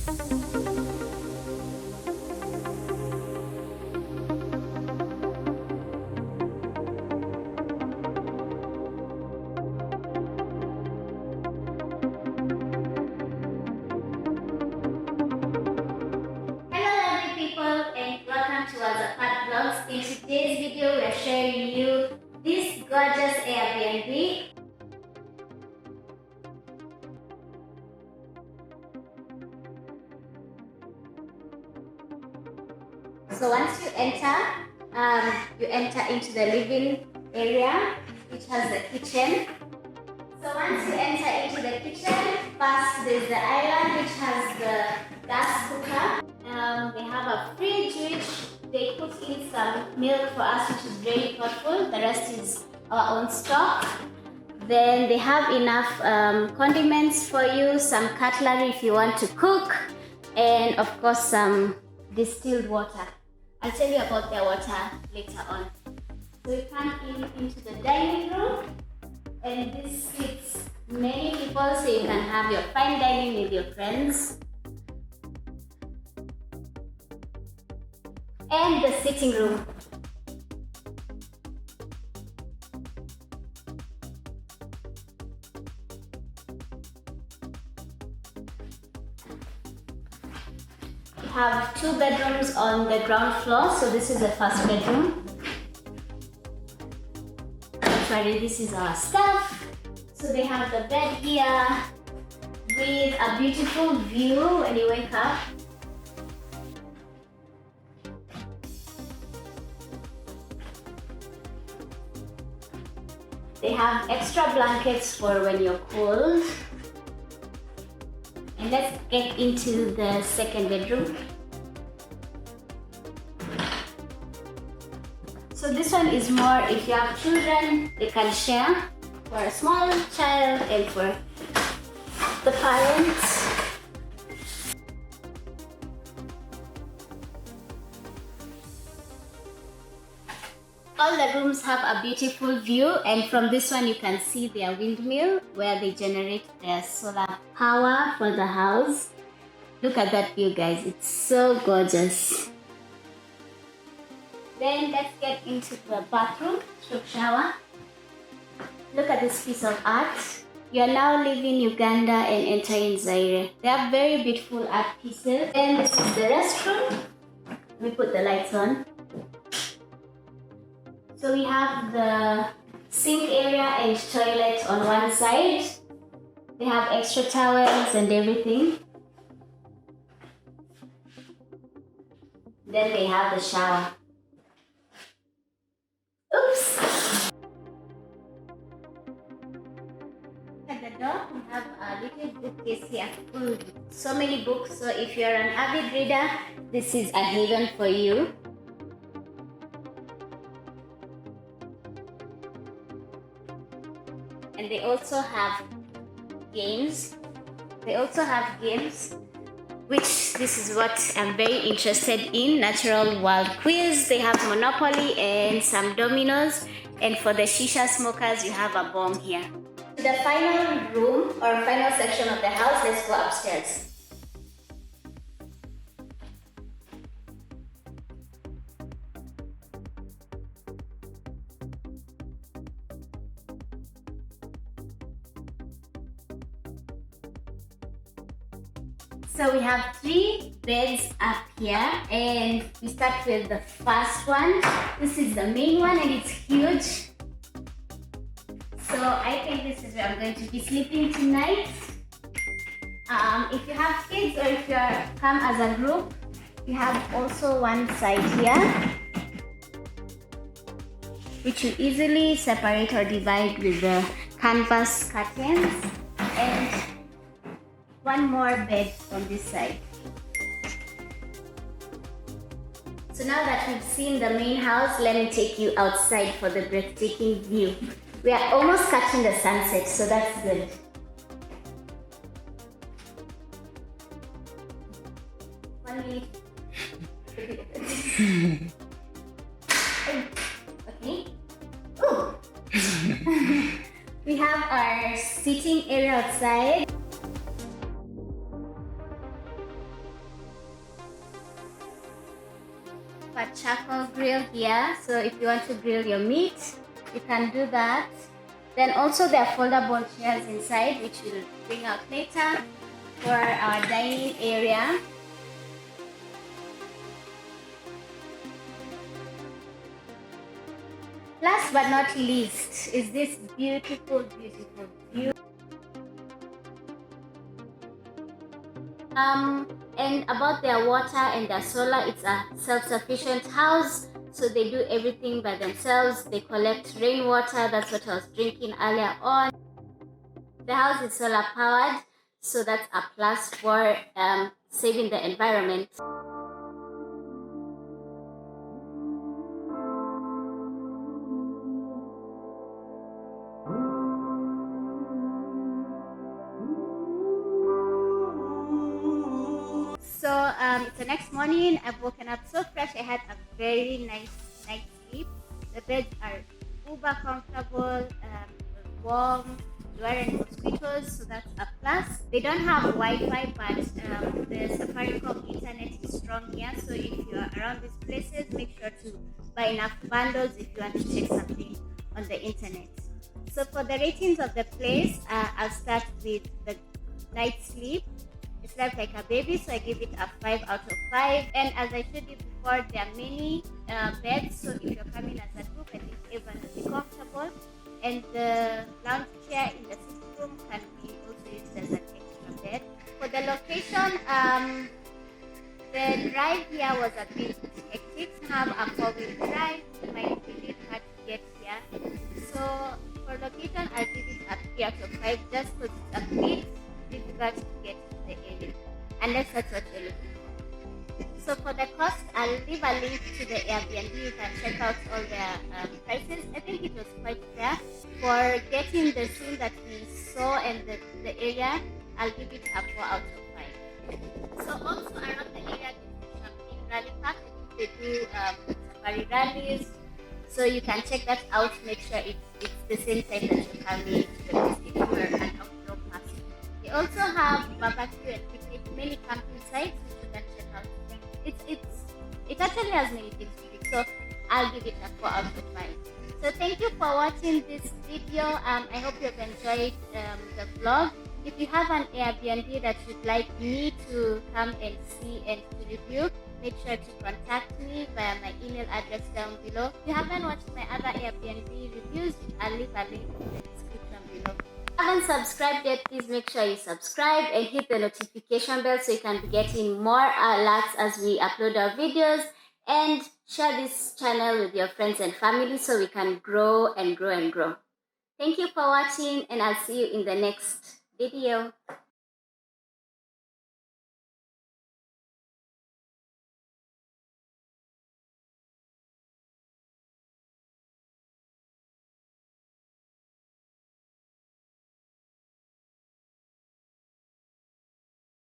In today's video, we are sharing you this gorgeous Airbnb. So once you enter into the living area, which has the kitchen. So once you enter into the kitchen, first there's the island which has the gas cooker. They have a fridge which they put in some milk for us, which is very thoughtful. The rest is our own stock. Then they have enough condiments for you, some cutlery if you want to cook, and of course some distilled water. I'll tell you about their water later on. So we come into the dining room, and this fits many people, so you can have your fine dining with your friends. And the sitting room. We have 2 bedrooms on the ground floor, so this is the first bedroom. Sorry, this is our stuff. So they have the bed here with a beautiful view when you wake up. They have extra blankets for when you're cold. And let's get into the second bedroom. So this one is more if you have children, they can share, for a small child and for the parents. All the rooms have a beautiful view, and from this one you can see their windmill where they generate their solar power for the house. Look at that view, guys. It's so gorgeous. Then let's get into the bathroom, shower. Look at this piece of art. You are now leaving Uganda and entering Zaire. They have very beautiful art pieces. And this is the restroom. Let me put the lights on. So we have the sink area and toilet on one side. They have extra towels and everything. Then they have the shower. Oops! At the door, we have a little bookcase here full with so many books. So if you're an avid reader, this is a haven for you. And they also have games. Which this is what I'm very interested in, Natural World Quiz. They have Monopoly and some dominoes. And for the shisha smokers, you have a bomb here. To the final room or final section of the house, let's go upstairs. So we have 3 beds up here, and we start with the first one. This is the main one and it's huge. So I think this is where I'm going to be sleeping tonight. If you have kids or if you come as a group, you have also one side here, which you easily separate or divide with the canvas curtains, and one more bed on this side. So now that we've seen the main house, let me take you outside for the breathtaking view. We are almost catching the sunset, so that's good. One minute. Okay. Ooh. We have our sitting area outside. a charcoal grill here, so if you want to grill your meat, you can do that. Then also there are foldable chairs inside, which we'll bring out later for our dining area. Last but not least is this beautiful view. And about their water and their solar, it's a self-sufficient house, so they do everything by themselves. They collect rainwater, that's what I was drinking earlier on. The house is solar powered, so that's a plus for saving the environment. So it's the next morning. I've woken up so fresh. I had a very nice night's sleep. The beds are uber comfortable, warm. There aren't mosquitoes, so that's a plus. They don't have Wi-Fi, but the Safaricom internet is strong here. So if you are around these places, make sure to buy enough bundles if you want to check something on the internet. So for the ratings of the place, I'll start with the night's sleep. It slept like a baby, so I give it a 5 out of 5. And as I showed you before, there are many beds, so if you're coming as a group, I think everyone will be comfortable. And the lounge chair in the sitting room can be also used as an extra bed. For the location, the drive here was a bit hectic. To have a 4-wheel drive, it might be a bit hard to get here. So for location, I'll give it a 3 out of 5 just because it's a bit difficult to get to the area, unless that's what you're looking for. So for the cost, I'll leave a link to the Airbnb. You can check out all their prices. I think it was quite fair. For getting the scene that we saw and the area, I'll give it a 4 out of 5. So also around the area, there's Champaign Rally Park. I think they do safari rallies. So you can check that out. Make sure it's the same time that you're coming to the place if you're an outdoor person. They also have barbecue and picnic, many camping sites which you can check out. It actually has many things to do, so I'll give it a 4 out of 5. So thank you for watching this video. I hope you've enjoyed the vlog. If you have an Airbnb that you'd like me to come and see and to review, make sure to contact me via my email address down below. If you haven't watched my other Airbnb reviews, I'll leave a link in the description below. If you haven't subscribed yet, please make sure you subscribe and hit the notification bell so you can be getting more alerts as we upload our videos, and share this channel with your friends and family so we can grow and grow and grow. Thank you for watching, and I'll see you in the next video.